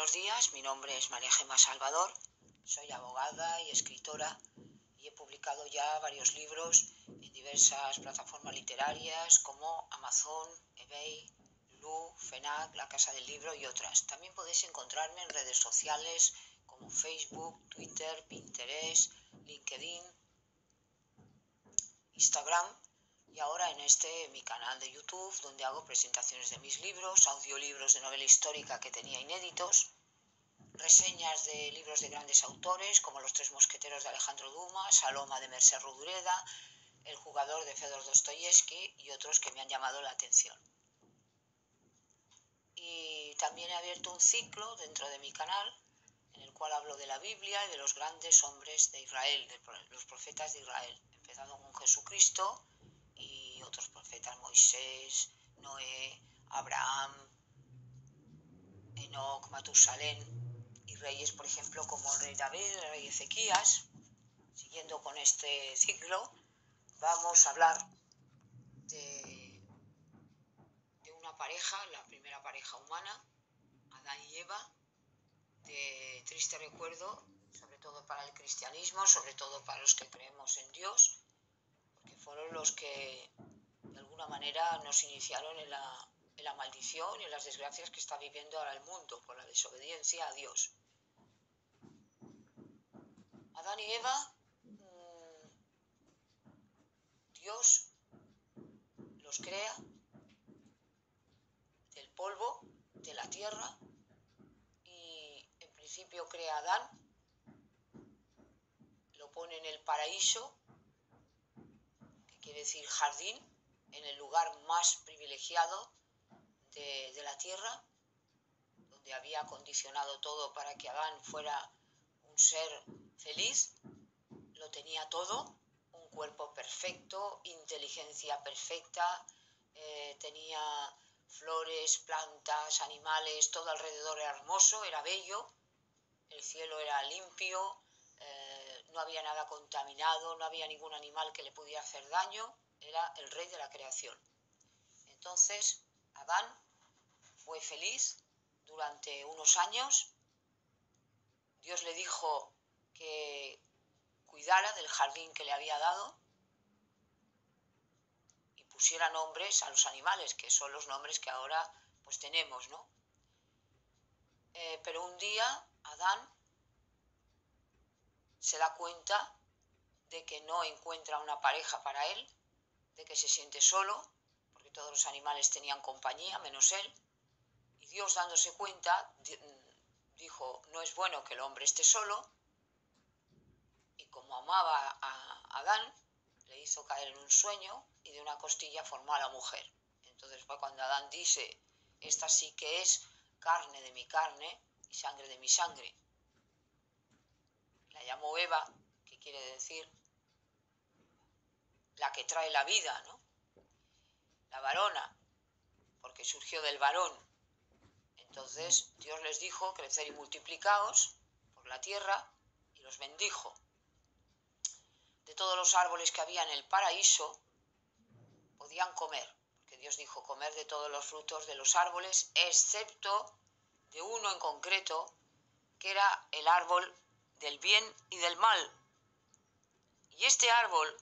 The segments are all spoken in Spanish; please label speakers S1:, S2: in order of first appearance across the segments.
S1: buenos días, mi nombre es María Gemma Salvador, soy abogada y escritora y he publicado ya varios libros en diversas plataformas literarias como Amazon, eBay, Lu, FNAC, La Casa del Libro y otras. También podéis encontrarme en redes sociales como Facebook, Twitter, Pinterest, LinkedIn, Instagram y ahora en mi canal de YouTube, donde hago presentaciones de mis libros, audiolibros de novela histórica que tenía inéditos, reseñas de libros de grandes autores como Los Tres Mosqueteros de Alejandro Dumas, Saloma de Mercè Rodoreda, El Jugador de Fëdor Dostoyevski y otros que me han llamado la atención. Y también he abierto un ciclo dentro de mi canal en el cual hablo de la Biblia y de los grandes hombres de Israel, de los profetas de Israel, empezando con Jesucristo y otros profetas, Moisés, Noé, Abraham, Enoc, Matusalén y reyes, por ejemplo, como el rey David, el rey Ezequías. Siguiendo con este ciclo, vamos a hablar de una pareja, la primera pareja humana, Adán y Eva, de triste recuerdo, sobre todo para el cristianismo, sobre todo para los que creemos en Dios, porque fueron los que de alguna manera nos iniciaron en la maldición y en las desgracias que está viviendo ahora el mundo por la desobediencia a Dios. Adán y Eva, Dios los crea del polvo, de la tierra, y en principio crea a Adán, lo pone en el paraíso, que quiere decir jardín, en el lugar más privilegiado de la tierra, donde había acondicionado todo para que Adán fuera un ser feliz. Lo tenía todo, un cuerpo perfecto, inteligencia perfecta, tenía flores, plantas, animales, todo alrededor era hermoso, era bello, el cielo era limpio, no había nada contaminado, no había ningún animal que le pudiera hacer daño, era el rey de la creación. Entonces, Adán fue feliz durante unos años. Dios le dijo que cuidara del jardín que le había dado y pusiera nombres a los animales, que son los nombres que ahora pues tenemos, ¿no? Pero un día Adán se da cuenta de que no encuentra una pareja para él, de que se siente solo, porque todos los animales tenían compañía, menos él, y Dios, dándose cuenta, dijo, no es bueno que el hombre esté solo, y como amaba a Adán, le hizo caer en un sueño y de una costilla formó a la mujer. Entonces fue cuando Adán dice, esta sí que es carne de mi carne y sangre de mi sangre. La llamó Eva, que quiere decir la que trae la vida, ¿no? La varona, porque surgió del varón. Entonces Dios les dijo, crecer y multiplicaos por la tierra, y los bendijo. De todos los árboles que había en el paraíso, podían comer, porque Dios dijo comer de todos los frutos de los árboles, excepto de uno en concreto, que era el árbol del bien y del mal. Y este árbol,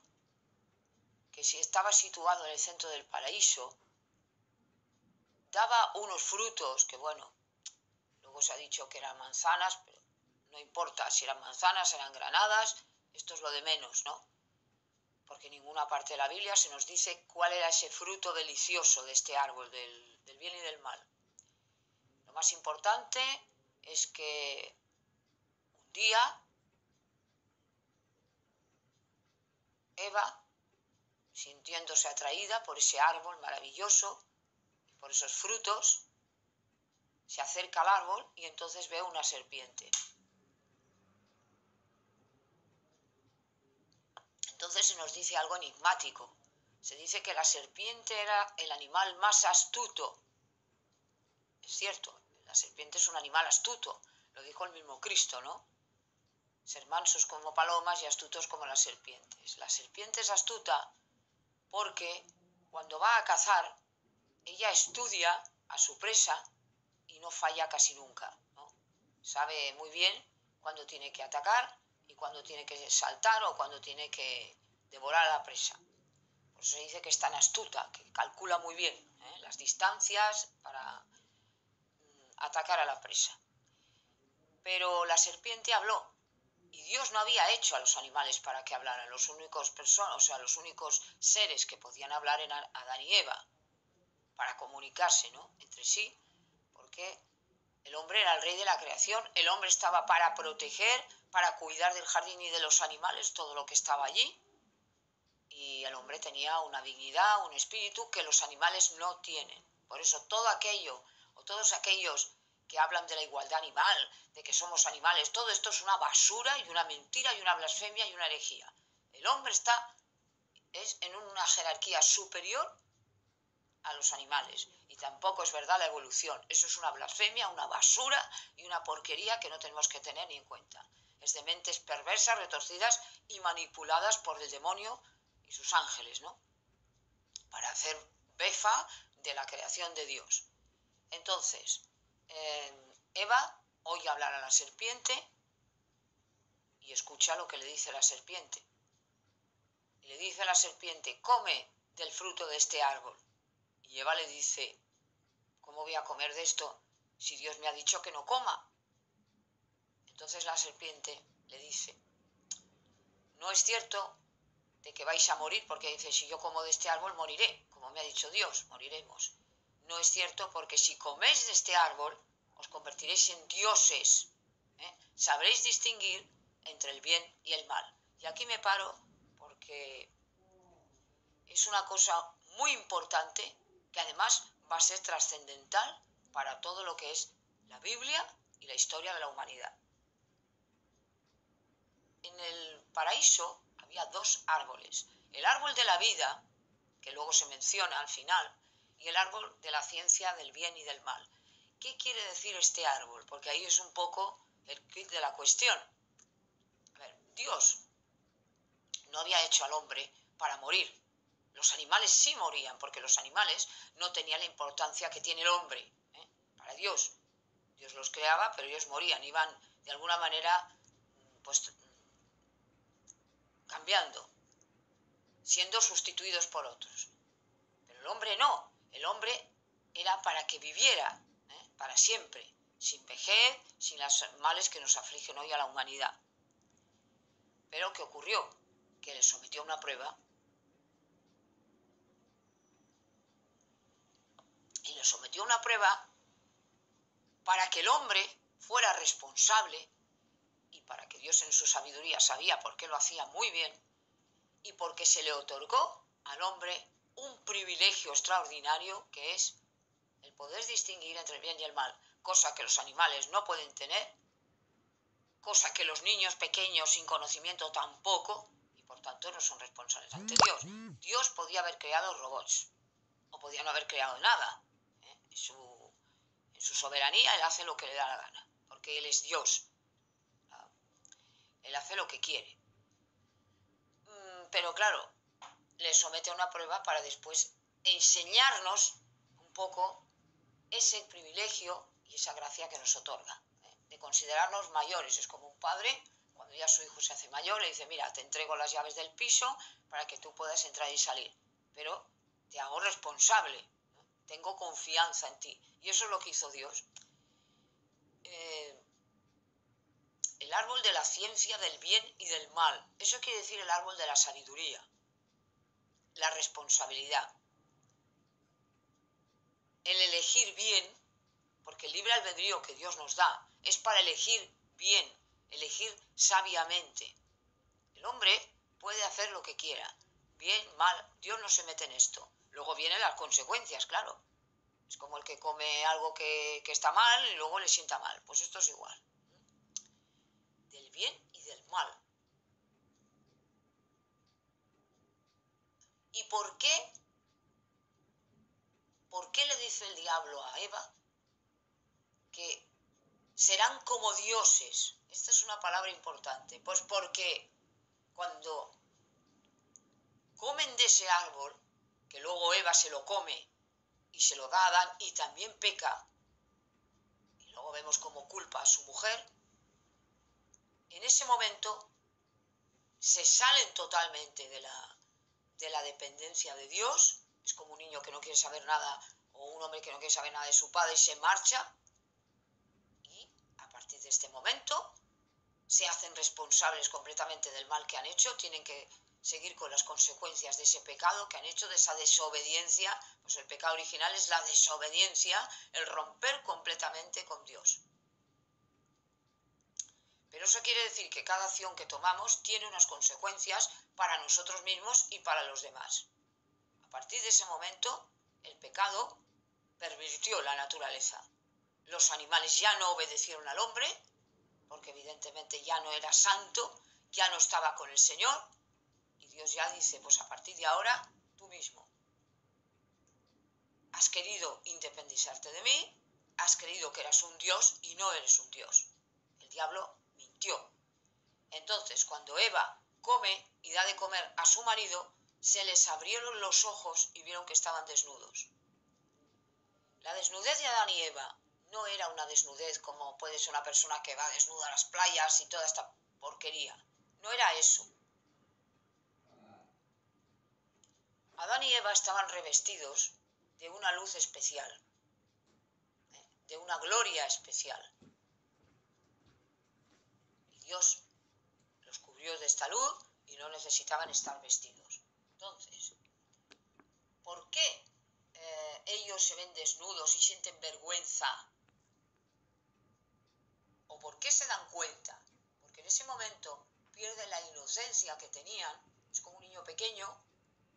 S1: que si estaba situado en el centro del paraíso, daba unos frutos que, bueno, luego se ha dicho que eran manzanas, pero no importa si eran manzanas, eran granadas, esto es lo de menos, ¿no? Porque en ninguna parte de la Biblia se nos dice cuál era ese fruto delicioso de este árbol, del bien y del mal. Lo más importante es que un día Eva, sintiéndose atraída por ese árbol maravilloso y por esos frutos, se acerca al árbol y entonces ve una serpiente. Entonces se nos dice algo enigmático. Se dice que la serpiente era el animal más astuto. Es cierto, la serpiente es un animal astuto, lo dijo el mismo Cristo, ¿no? Ser mansos como palomas y astutos como las serpientes. La serpiente es astuta porque cuando va a cazar, ella estudia a su presa y no falla casi nunca, ¿no? Sabe muy bien cuándo tiene que atacar y cuándo tiene que saltar o cuándo tiene que devorar a la presa. Por eso se dice que es tan astuta, que calcula muy bien las distancias para atacar a la presa. Pero la serpiente habló. Y Dios no había hecho a los animales para que hablaran. Los únicos seres que podían hablar eran Adán y Eva, para comunicarse, ¿no?, entre sí, porque el hombre era el rey de la creación, el hombre estaba para proteger, para cuidar del jardín y de los animales, todo lo que estaba allí, y el hombre tenía una dignidad, un espíritu que los animales no tienen. Por eso todo aquello, o todos aquellos que hablan de la igualdad animal, de que somos animales, todo esto es una basura y una mentira y una blasfemia y una herejía. El hombre es en una jerarquía superior a los animales, y tampoco es verdad la evolución. Eso es una blasfemia, una basura y una porquería que no tenemos que tener ni en cuenta. Es de mentes perversas, retorcidas y manipuladas por el demonio y sus ángeles, ¿no?, para hacer befa de la creación de Dios. Entonces, Eva oye hablar a la serpiente y escucha lo que le dice la serpiente. Y le dice a la serpiente: come del fruto de este árbol. Y Eva le dice: ¿cómo voy a comer de esto si Dios me ha dicho que no coma? Entonces la serpiente le dice: no es cierto de que vais a morir, porque dice: si yo como de este árbol moriré, como me ha dicho Dios, moriremos. No es cierto, porque si coméis de este árbol os convertiréis en dioses, sabréis distinguir entre el bien y el mal. Y aquí me paro porque es una cosa muy importante que además va a ser trascendental para todo lo que es la Biblia y la historia de la humanidad. En el paraíso había dos árboles: el árbol de la vida, que luego se menciona al final, y el árbol de la ciencia del bien y del mal. ¿Qué quiere decir este árbol? Porque ahí es un poco el quid de la cuestión. A ver, Dios no había hecho al hombre para morir. Los animales sí morían, porque los animales no tenían la importancia que tiene el hombre, para Dios. Dios los creaba, pero ellos morían, iban de alguna manera pues cambiando, siendo sustituidos por otros. Pero el hombre no, el hombre era para que viviera para siempre, sin vejez, sin los males que nos afligen hoy a la humanidad. Pero ¿qué ocurrió? Que le sometió a una prueba. Y le sometió a una prueba para que el hombre fuera responsable, y para que Dios en su sabiduría sabía por qué lo hacía muy bien, y porque se le otorgó al hombre un privilegio extraordinario, que es el poder distinguir entre el bien y el mal, cosa que los animales no pueden tener, cosa que los niños pequeños sin conocimiento tampoco, y por tanto no son responsables ante Dios. Dios podía haber creado robots, o podía no haber creado nada. En su soberanía Él hace lo que le da la gana, porque Él es Dios. Él hace lo que quiere. Pero claro, le somete a una prueba para después enseñarnos un poco ese privilegio y esa gracia que nos otorga, de considerarnos mayores. Es como un padre, cuando ya su hijo se hace mayor, le dice: mira, te entrego las llaves del piso para que tú puedas entrar y salir, pero te hago responsable, tengo confianza en ti. Y eso es lo que hizo Dios. El árbol de la ciencia del bien y del mal, eso quiere decir el árbol de la sabiduría, la responsabilidad, el elegir bien, porque el libre albedrío que Dios nos da es para elegir bien, elegir sabiamente. El hombre puede hacer lo que quiera, bien, mal, Dios no se mete en esto. Luego vienen las consecuencias, claro. Es como el que come algo que está mal y luego le sienta mal. Pues esto es igual. Del bien y del mal. ¿Y por qué? ¿Por qué le dice el diablo a Eva que serán como dioses? Esta es una palabra importante. Pues porque cuando comen de ese árbol, que luego Eva se lo come y se lo da a Adán y también peca, y luego vemos cómo culpa a su mujer, en ese momento se salen totalmente de la dependencia de Dios. Es como un niño que no quiere saber nada, o un hombre que no quiere saber nada de su padre y se marcha. Y a partir de este momento se hacen responsables completamente del mal que han hecho, tienen que seguir con las consecuencias de ese pecado que han hecho, de esa desobediencia. Pues el pecado original es la desobediencia, el romper completamente con Dios. Pero eso quiere decir que cada acción que tomamos tiene unas consecuencias para nosotros mismos y para los demás. A partir de ese momento, el pecado pervirtió la naturaleza. Los animales ya no obedecieron al hombre, porque evidentemente ya no era santo, ya no estaba con el Señor, y Dios ya dice, pues a partir de ahora, tú mismo has querido independizarte de mí, has creído que eras un Dios y no eres un Dios. El diablo mintió. Entonces, cuando Eva come y da de comer a su marido, se les abrieron los ojos y vieron que estaban desnudos. La desnudez de Adán y Eva no era una desnudez como puede ser una persona que va desnuda a las playas y toda esta porquería. No era eso. Adán y Eva estaban revestidos de una luz especial, de una gloria especial. Y Dios los cubrió de esta luz y no necesitaban estar vestidos. Entonces, ¿por qué ellos se ven desnudos y sienten vergüenza? ¿O por qué se dan cuenta? Porque en ese momento pierden la inocencia que tenían. Es como un niño pequeño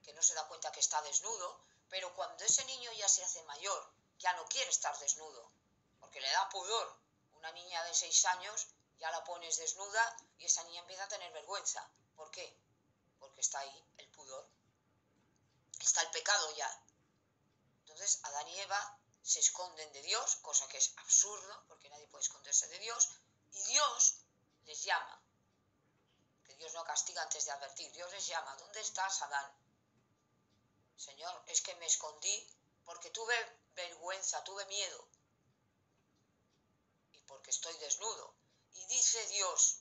S1: que no se da cuenta que está desnudo, pero cuando ese niño ya se hace mayor, ya no quiere estar desnudo, porque le da pudor. Una niña de 6 años ya la pones desnuda y esa niña empieza a tener vergüenza. ¿Por qué? Porque está ahí el pudor. Está el pecado ya. Entonces Adán y Eva se esconden de Dios, cosa que es absurdo, porque nadie puede esconderse de Dios, y Dios les llama. Que Dios no castiga antes de advertir. Dios les llama. ¿Dónde estás, Adán? Señor, es que me escondí porque tuve vergüenza, tuve miedo. Y porque estoy desnudo. Y dice Dios,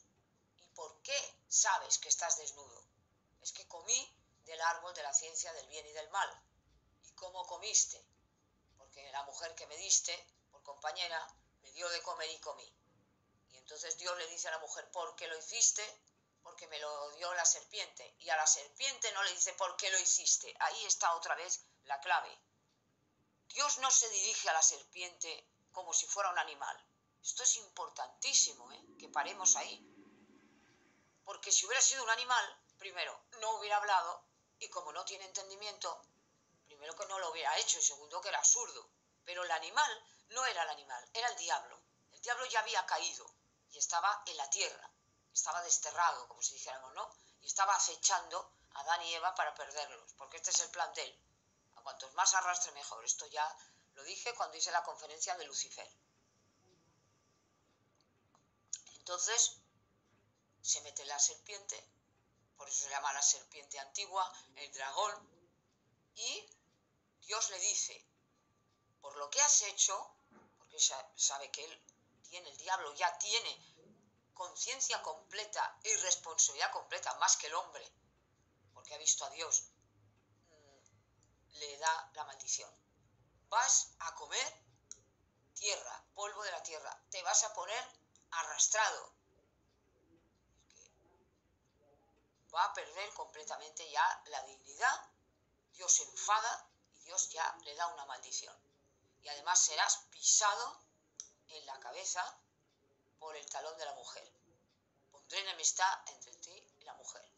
S1: ¿y por qué sabes que estás desnudo? Es que comí del árbol de la ciencia del bien y del mal. ¿Y cómo comiste? Porque la mujer que me diste, por compañera, me dio de comer y comí. Y entonces Dios le dice a la mujer, ¿por qué lo hiciste? Porque me lo dio la serpiente. Y a la serpiente no le dice, ¿por qué lo hiciste? Ahí está otra vez la clave. Dios no se dirige a la serpiente como si fuera un animal. Esto es importantísimo, que paremos ahí. Porque si hubiera sido un animal, primero, no hubiera hablado, y como no tiene entendimiento, primero que no lo hubiera hecho, y segundo que era absurdo. Pero el animal no era el animal, era el diablo. El diablo ya había caído y estaba en la tierra, estaba desterrado, como si dijéramos, ¿no? Y estaba acechando a Adán y Eva para perderlos, porque este es el plan de él. A cuantos más arrastre mejor. Esto ya lo dije cuando hice la conferencia de Lucifer. Entonces se mete la serpiente, por eso se llama la serpiente antigua, el dragón, y Dios le dice, por lo que has hecho, porque sabe que él tiene, el diablo ya tiene conciencia completa y responsabilidad completa, más que el hombre, porque ha visto a Dios, le da la maldición. Vas a comer tierra, polvo de la tierra, te vas a poner arrastrado. Va a perder completamente ya la dignidad, Dios se enfada y Dios ya le da una maldición. Y además serás pisado en la cabeza por el talón de la mujer. Pondré enemistad entre ti y la mujer.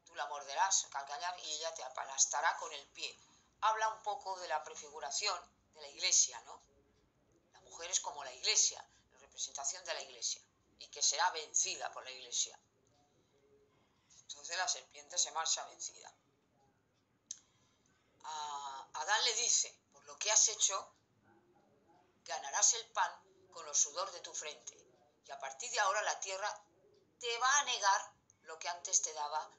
S1: Tú la morderás, calcañar, y ella te aplastará con el pie. Habla un poco de la prefiguración de la iglesia, ¿no? La mujer es como la iglesia, la representación de la iglesia, y que será vencida por la iglesia. Entonces la serpiente se marcha vencida. A Adán le dice, por lo que has hecho, ganarás el pan con el sudor de tu frente. Y a partir de ahora la tierra te va a negar lo que antes te daba,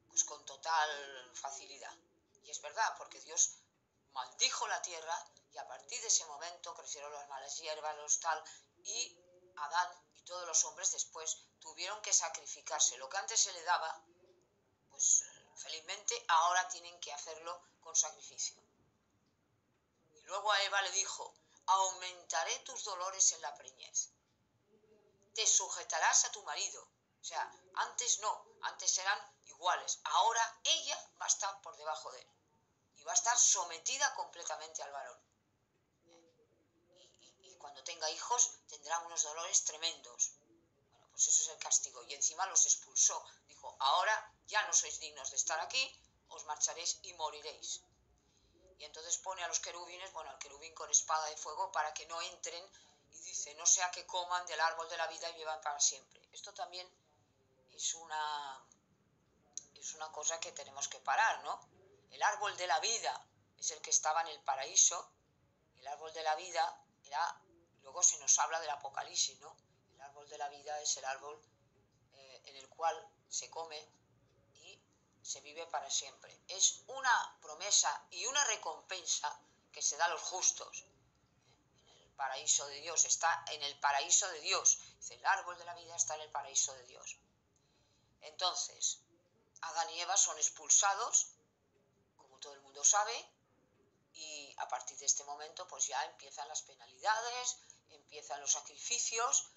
S1: pues con total facilidad. Y es verdad, porque Dios maldijo la tierra Y a partir de ese momento crecieron las malas hierbas, los tal, y Adán y todos los hombres después tuvieron que sacrificarse. Lo que antes se le daba, pues felizmente ahora tienen que hacerlo con sacrificio. Y luego a Eva le dijo: aumentaré tus dolores en la preñez. Te sujetarás a tu marido. O sea, antes no, antes eran iguales. Ahora ella va a estar por debajo de él. Y va a estar sometida completamente al varón. Y cuando tenga hijos tendrá unos dolores tremendos. Bueno, pues eso es el castigo. Y encima los expulsó. Dijo: ahora ya no sois dignos de estar aquí, os marcharéis y moriréis. Y entonces pone a los querubines, bueno, al querubín con espada de fuego, para que no entren, y dice: no sea que coman del árbol de la vida y vivan para siempre. Esto también es una cosa que tenemos que parar, ¿no? El árbol de la vida es el que estaba en el paraíso. El árbol de la vida era, luego se nos habla del Apocalipsis, ¿no? El árbol de la vida es el árbol en el cual se come y se vive para siempre. Es una promesa y una recompensa que se da a los justos. En el paraíso de Dios, está en el paraíso de Dios. Dice: el árbol de la vida está en el paraíso de Dios. Entonces, Adán y Eva son expulsados, como todo el mundo sabe, y a partir de este momento pues ya empiezan las penalidades, empiezan los sacrificios,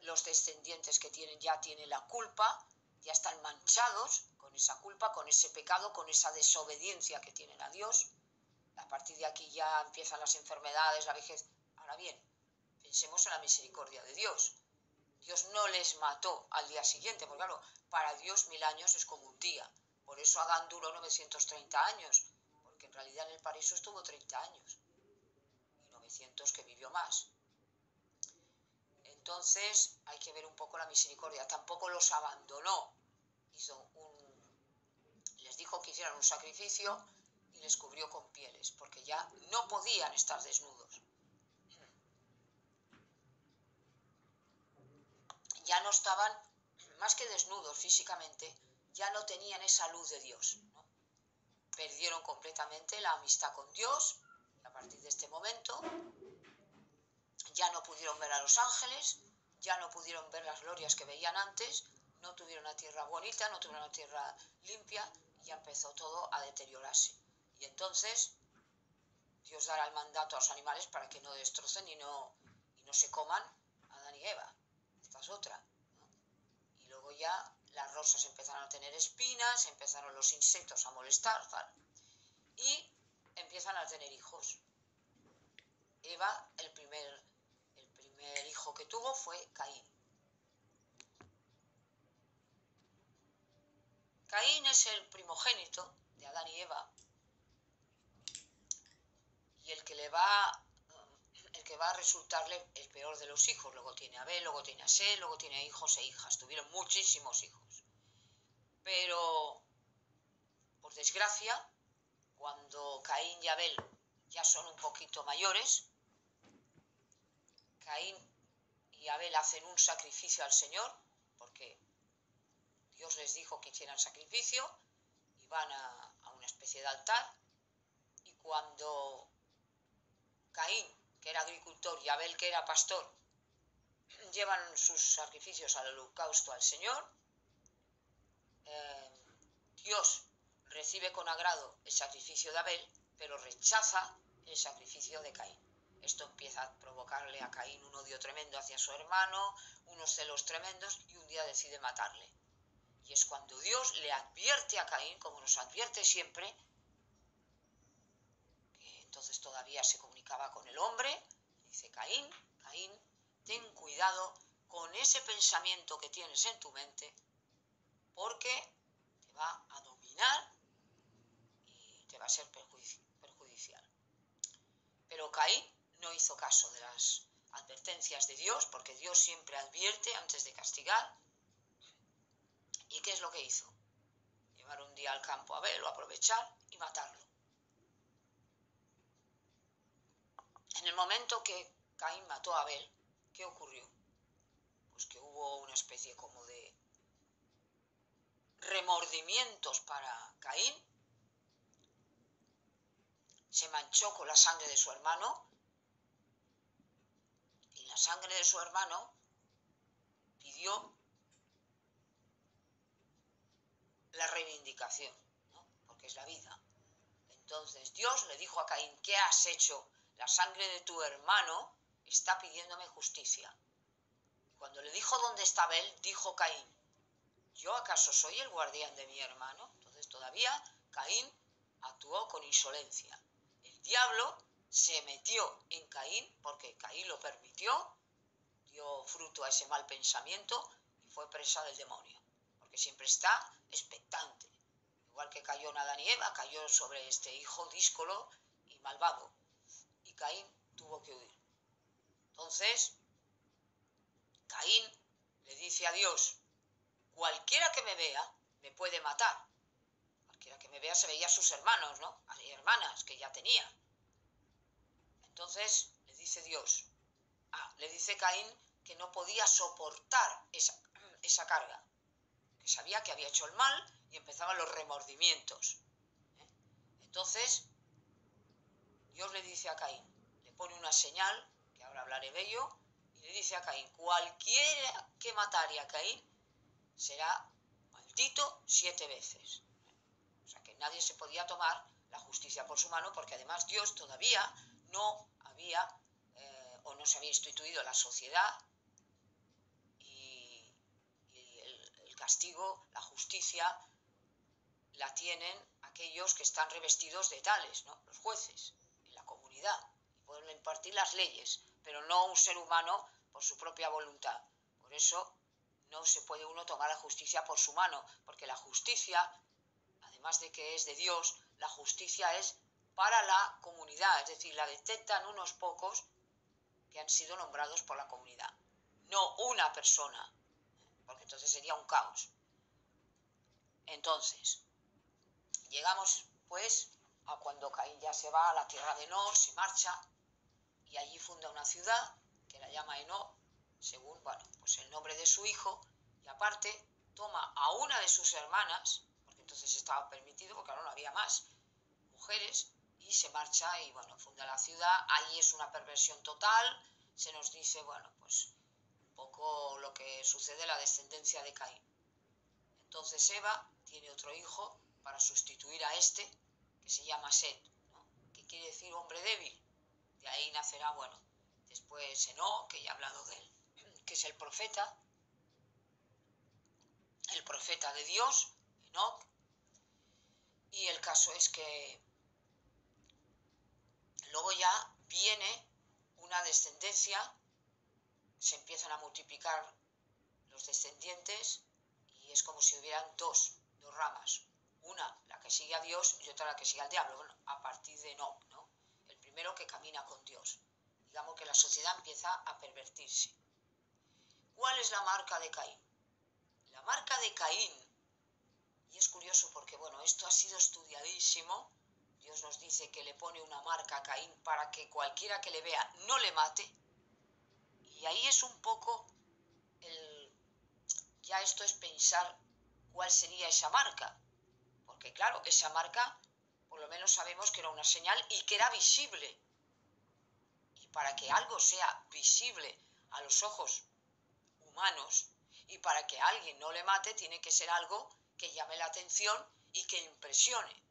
S1: los descendientes que tienen ya tienen la culpa, ya están manchados con esa culpa, con ese pecado, con esa desobediencia que tienen a Dios. A partir de aquí ya empiezan las enfermedades, la vejez. Ahora bien, pensemos en la misericordia de Dios. Dios no les mató al día siguiente, porque claro, para Dios 1000 años es como un día. Por eso Adán duró 930 años, porque en realidad en el paraíso estuvo 30 años, y 900 que vivió más. Entonces hay que ver un poco la misericordia. Tampoco los abandonó. Les dijo que hicieran un sacrificio y les cubrió con pieles, porque ya no podían estar desnudos. Ya no estaban, más que desnudos físicamente, ya no tenían esa luz de Dios, ¿no? Perdieron completamente la amistad con Dios, y a partir de este momento ya no pudieron ver a los ángeles, ya no pudieron ver las glorias que veían antes, no tuvieron una tierra bonita, no tuvieron una tierra limpia, y ya empezó todo a deteriorarse. Y entonces Dios dará el mandato a los animales para que no destrocen y no se coman a Adán y Eva. Esta es otra, ¿no? Y luego ya las rosas empezaron a tener espinas, empezaron los insectos a molestar, tal, y empiezan a tener hijos. Eva, el primer hijo que tuvo fue Caín. Caín es el primogénito de Adán y Eva, y el que va a resultarle el peor de los hijos. Luego tiene a Abel, luego tiene a Set, luego tiene hijos e hijas. Tuvieron muchísimos hijos. Pero, por desgracia, cuando Caín y Abel ya son un poquito mayores, Caín y Abel hacen un sacrificio al Señor, porque Dios les dijo que hicieran sacrificio, y van a una especie de altar, y cuando Caín, que era agricultor, y Abel, que era pastor, llevan sus sacrificios al holocausto al Señor, Dios recibe con agrado el sacrificio de Abel, pero rechaza el sacrificio de Caín. Esto empieza a provocarle a Caín un odio tremendo hacia su hermano, unos celos tremendos, y un día decide matarle. Y es cuando Dios le advierte a Caín, como nos advierte siempre, que entonces todavía se comunicaba con el hombre, y dice: Caín, Caín, ten cuidado con ese pensamiento que tienes en tu mente, porque te va a dominar y te va a ser perjudicial. Pero Caín no hizo caso de las advertencias de Dios, porque Dios siempre advierte antes de castigar. ¿Y qué es lo que hizo? Llevar un día al campo a Abel, o aprovechar y matarlo. En el momento que Caín mató a Abel, ¿qué ocurrió? Pues que hubo una especie como de remordimientos para Caín. se manchó con la sangre de su hermano, y la sangre de su hermano pidió la reivindicación, ¿no? Porque es la vida. Entonces Dios le dijo a Caín: ¿qué has hecho? La sangre de tu hermano está pidiéndome justicia. Cuando le dijo dónde estaba él, dijo Caín: ¿yo acaso soy el guardián de mi hermano? Entonces todavía Caín actuó con insolencia. El diablo se metió en Caín porque Caín lo permitió, dio fruto a ese mal pensamiento y fue presa del demonio, porque siempre está expectante. Igual que cayó en Adán y Eva, cayó sobre este hijo díscolo y malvado, y Caín tuvo que huir. Entonces Caín le dice a Dios: cualquiera que me vea me puede matar. Cualquiera que me vea, se veía a sus hermanos, ¿no? Hay hermanas que ya tenía. Entonces le dice Dios, le dice Caín que no podía soportar esa carga, que sabía que había hecho el mal y empezaban los remordimientos. Entonces Dios le dice a Caín, le pone una señal, que ahora hablaré de ello, y le dice a Caín: cualquiera que matare a Caín será maldito 7 veces. O sea que nadie se podía tomar la justicia por su mano, porque además Dios todavía no había o no se había instituido la sociedad y el castigo, la justicia, la tienen aquellos que están revestidos de tales, ¿no? Los jueces, en la comunidad, y pueden impartir las leyes, pero no un ser humano por su propia voluntad. Por eso no se puede uno tomar la justicia por su mano, porque la justicia, además de que es de Dios, la justicia es para la comunidad, es decir, la detectan unos pocos que han sido nombrados por la comunidad, no una persona, porque entonces sería un caos. Entonces, llegamos pues a cuando Caín ya se va a la tierra de Nod, se marcha y allí funda una ciudad que la llama Enod, según, bueno, pues el nombre de su hijo, y aparte toma a una de sus hermanas, porque entonces estaba permitido, porque ahora no había más mujeres, y se marcha y, bueno, funda la ciudad. Allí es una perversión total, se nos dice, bueno, pues un poco lo que sucede en la descendencia de Caín. Entonces Eva tiene otro hijo para sustituir a este, que se llama Set, ¿no? Que quiere decir hombre débil. De ahí nacerá, bueno, después Enoc, que ya he hablado de él, que es el profeta de Dios, Enoc. Y el caso es que luego ya viene una descendencia, se empiezan a multiplicar los descendientes y es como si hubieran dos ramas. Una, la que sigue a Dios, y otra, la que sigue al diablo, bueno, a partir de Enoc, ¿no? El primero que camina con Dios. Digamos que la sociedad empieza a pervertirse. ¿Cuál es la marca de Caín? La marca de Caín, y es curioso porque, bueno, esto ha sido estudiadísimo. Dios nos dice que le pone una marca a Caín para que cualquiera que le vea no le mate. Y ahí es un poco ya esto es pensar cuál sería esa marca. Porque claro, esa marca, por lo menos sabemos que era una señal y que era visible. Y para que algo sea visible a los ojos humanos y para que alguien no le mate, tiene que ser algo que llame la atención y que impresione.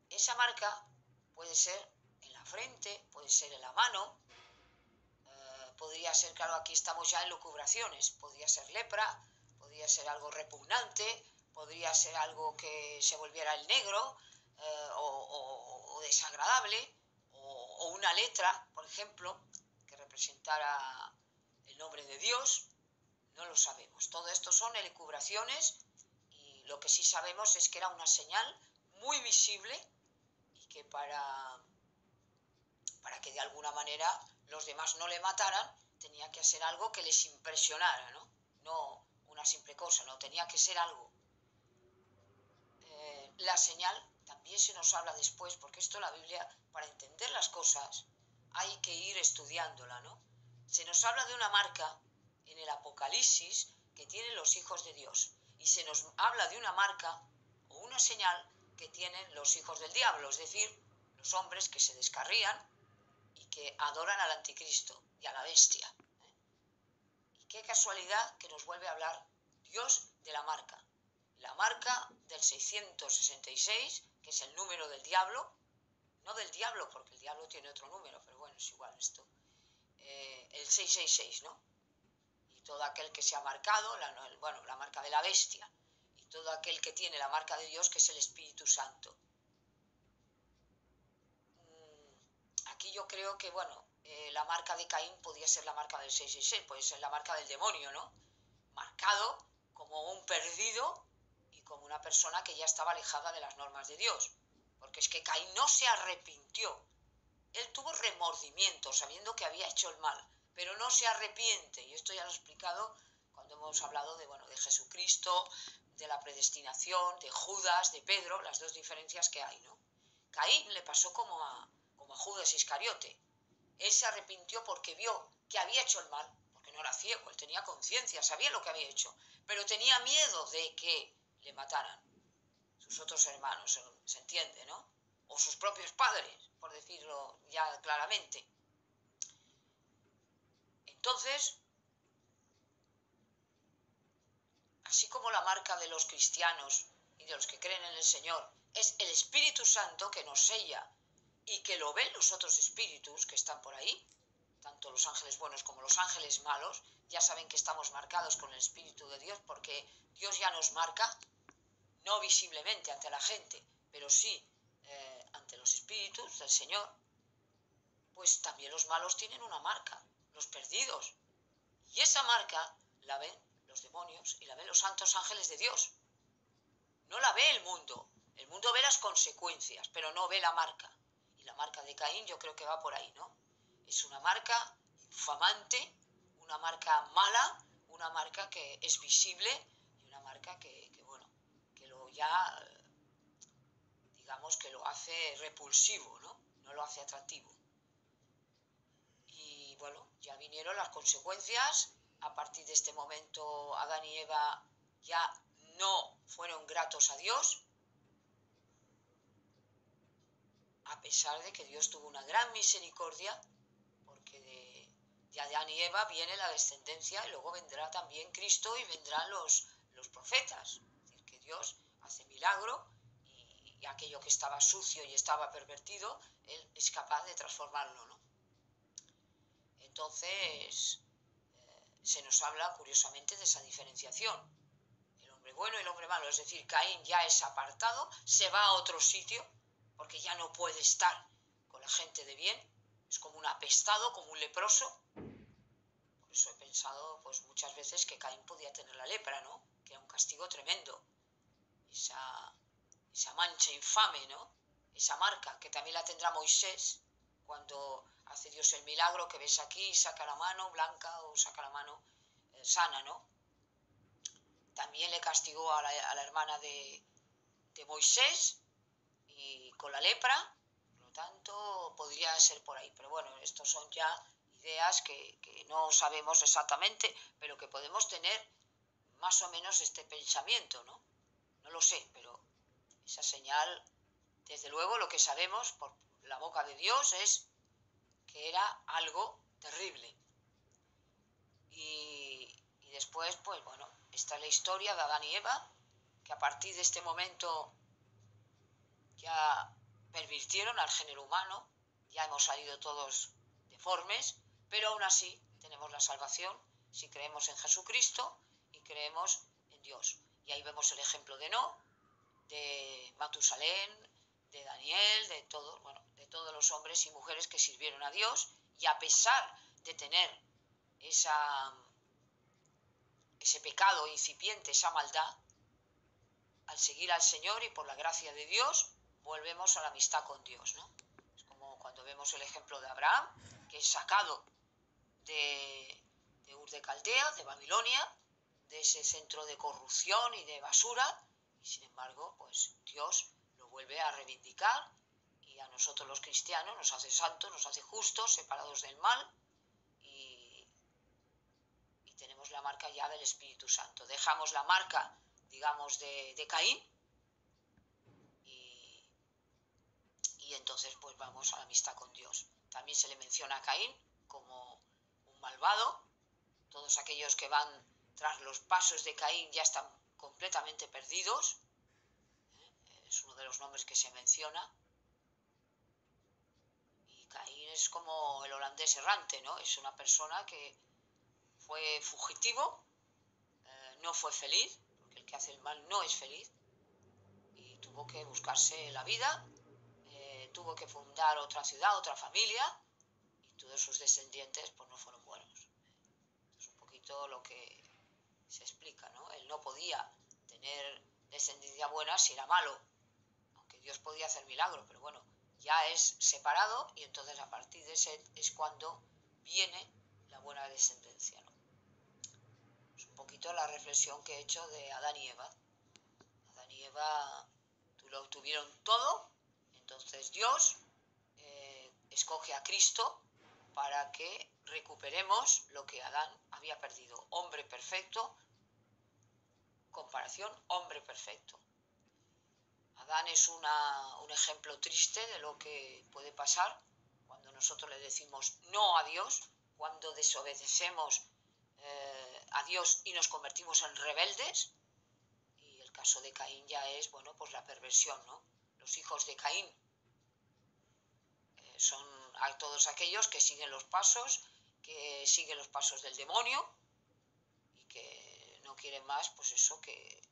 S1: Esa marca puede ser en la frente, puede ser en la mano, podría ser, claro, aquí estamos ya en lucubraciones, podría ser lepra, podría ser algo repugnante, podría ser algo que se volviera el negro o desagradable, o una letra, por ejemplo, que representara el nombre de Dios. No lo sabemos. Todo esto son elucubraciones y lo que sí sabemos es que era una señal muy visible y que para que de alguna manera los demás no le mataran, tenía que ser algo que les impresionara, ¿no? No una simple cosa, no, tenía que ser algo. La señal también se nos habla después, porque esto la Biblia, para entender las cosas, hay que ir estudiándola, ¿no? Se nos habla de una marca en el Apocalipsis que tienen los hijos de Dios, y se nos habla de una marca o una señal que tienen los hijos del diablo, es decir, los hombres que se descarrían y que adoran al anticristo y a la bestia. Y qué casualidad que nos vuelve a hablar Dios de la marca del 666, que es el número del diablo, no del diablo porque el diablo tiene otro número, pero bueno, es igual esto, el 666, ¿no? Y todo aquel que se ha marcado, la marca de la bestia, y todo aquel que tiene la marca de Dios, que es el Espíritu Santo. Aquí yo creo que, la marca de Caín podía ser la marca del 666, puede ser la marca del demonio, ¿no? Marcado como un perdido y como una persona que ya estaba alejada de las normas de Dios. Porque es que Caín no se arrepintió. Él tuvo remordimiento sabiendo que había hecho el mal, pero no se arrepiente. Y esto ya lo he explicado cuando hemos hablado de Jesucristo, de la predestinación, de Judas, de Pedro, las dos diferencias que hay, ¿no? Caín le pasó como a Judas Iscariote. Él se arrepintió porque vio que había hecho el mal, porque no era ciego, él tenía conciencia, sabía lo que había hecho, pero tenía miedo de que le mataran sus otros hermanos, se entiende, ¿no? O sus propios padres, por decirlo ya claramente. Entonces, así como la marca de los cristianos y de los que creen en el Señor es el Espíritu Santo que nos sella y que lo ven los otros espíritus que están por ahí, tanto los ángeles buenos como los ángeles malos, ya saben que estamos marcados con el Espíritu de Dios porque Dios ya nos marca, no visiblemente ante la gente, pero sí ante los espíritus del Señor. Pues también los malos tienen una marca, los perdidos. Y esa marca la ven los demonios y la ven los santos ángeles de Dios. No la ve el mundo ve las consecuencias, pero no ve la marca. Y la marca de Caín yo creo que va por ahí, ¿no? Es una marca infamante, una marca mala, una marca que es visible y una marca que digamos que lo hace repulsivo, ¿no? No lo hace atractivo. Y ya vinieron las consecuencias. A partir de este momento Adán y Eva ya no fueron gratos a Dios, a pesar de que Dios tuvo una gran misericordia, porque de Adán y Eva viene la descendencia y luego vendrá también Cristo y vendrán los profetas. Es decir, que Dios hace milagro y aquello que estaba sucio y estaba pervertido, Él es capaz de transformarlo, ¿no? Entonces, se nos habla curiosamente de esa diferenciación. El hombre bueno y el hombre malo, es decir, Caín ya es apartado, se va a otro sitio, porque ya no puede estar con la gente de bien, es como un apestado, como un leproso. Por eso he pensado pues muchas veces que Caín podía tener la lepra, ¿no? Que era un castigo tremendo. Esa mancha infame, ¿no? Esa marca, que también la tendrá Moisés cuando hace Dios el milagro, que ves aquí, saca la mano blanca o saca la mano sana, ¿no? También le castigó a la hermana de Moisés y con la lepra, por lo tanto podría ser por ahí. Pero bueno, estos son ya ideas que no sabemos exactamente, pero que podemos tener más o menos este pensamiento, ¿no? No lo sé, pero esa señal, desde luego lo que sabemos por la boca de Dios es que era algo terrible. Y después, pues esta es la historia de Adán y Eva, que a partir de este momento ya pervirtieron al género humano, ya hemos salido todos deformes, pero aún así tenemos la salvación si creemos en Jesucristo y creemos en Dios. Y ahí vemos el ejemplo de de Matusalén, de Daniel, de todos los hombres y mujeres que sirvieron a Dios, y a pesar de tener ese pecado incipiente, esa maldad, al seguir al Señor y por la gracia de Dios, volvemos a la amistad con Dios, ¿no? Es como cuando vemos el ejemplo de Abraham, que es sacado de Ur de Caldea, de Babilonia, de ese centro de corrupción y de basura, y sin embargo, pues Dios lo vuelve a reivindicar y a nosotros los cristianos nos hace santos, nos hace justos, separados del mal, y tenemos la marca ya del Espíritu Santo. Dejamos la marca, digamos, de Caín, y entonces pues vamos a la amistad con Dios. También se le menciona a Caín como un malvado. Todos aquellos que van tras los pasos de Caín ya están completamente perdidos. Es uno de los nombres que se menciona. Y Caín es como el holandés errante, ¿no? Es una persona que fue fugitivo, no fue feliz, porque el que hace el mal no es feliz, y tuvo que buscarse la vida, tuvo que fundar otra ciudad, otra familia, y todos sus descendientes pues no fueron buenos. Es un poquito lo que se explica, ¿no? Él no podía tener descendencia buena si era malo, aunque Dios podía hacer milagros, pero bueno, ya es separado y entonces a partir de ese es cuando viene la buena descendencia, ¿no? Es un poquito la reflexión que he hecho de Adán y Eva. Adán y Eva lo tuvieron todo, entonces Dios escoge a Cristo para que recuperemos lo que Adán había perdido. Hombre perfecto, comparación, hombre perfecto. Adán es un ejemplo triste de lo que puede pasar cuando nosotros le decimos no a Dios, cuando desobedecemos a Dios y nos convertimos en rebeldes. Y el caso de Caín ya es, bueno, pues la perversión, ¿no? Los hijos de Caín son a todos aquellos que siguen los pasos del demonio y que no quieren más, pues eso, que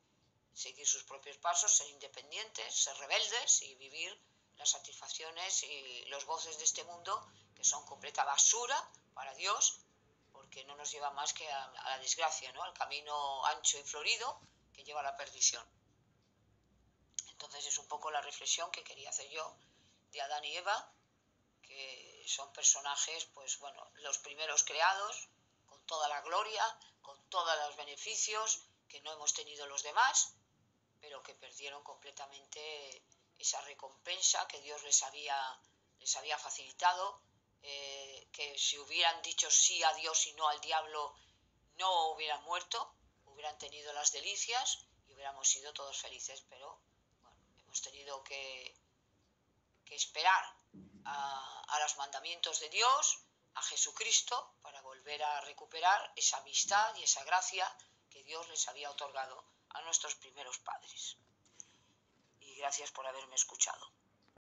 S1: seguir sus propios pasos, ser independientes, ser rebeldes y vivir las satisfacciones y los goces de este mundo, que son completa basura para Dios, porque no nos lleva más que a la desgracia, ¿no? Al camino ancho y florido que lleva a la perdición. Entonces es un poco la reflexión que quería hacer yo de Adán y Eva, que son personajes, pues bueno, los primeros creados, con toda la gloria, con todos los beneficios que no hemos tenido los demás, pero que perdieron completamente esa recompensa que Dios les había facilitado, que si hubieran dicho sí a Dios y no al diablo, no hubieran muerto, hubieran tenido las delicias y hubiéramos sido todos felices, pero bueno, hemos tenido que esperar a los mandamientos de Dios, a Jesucristo, para volver a recuperar esa amistad y esa gracia que Dios les había otorgado a nuestros primeros padres. Y gracias por haberme escuchado.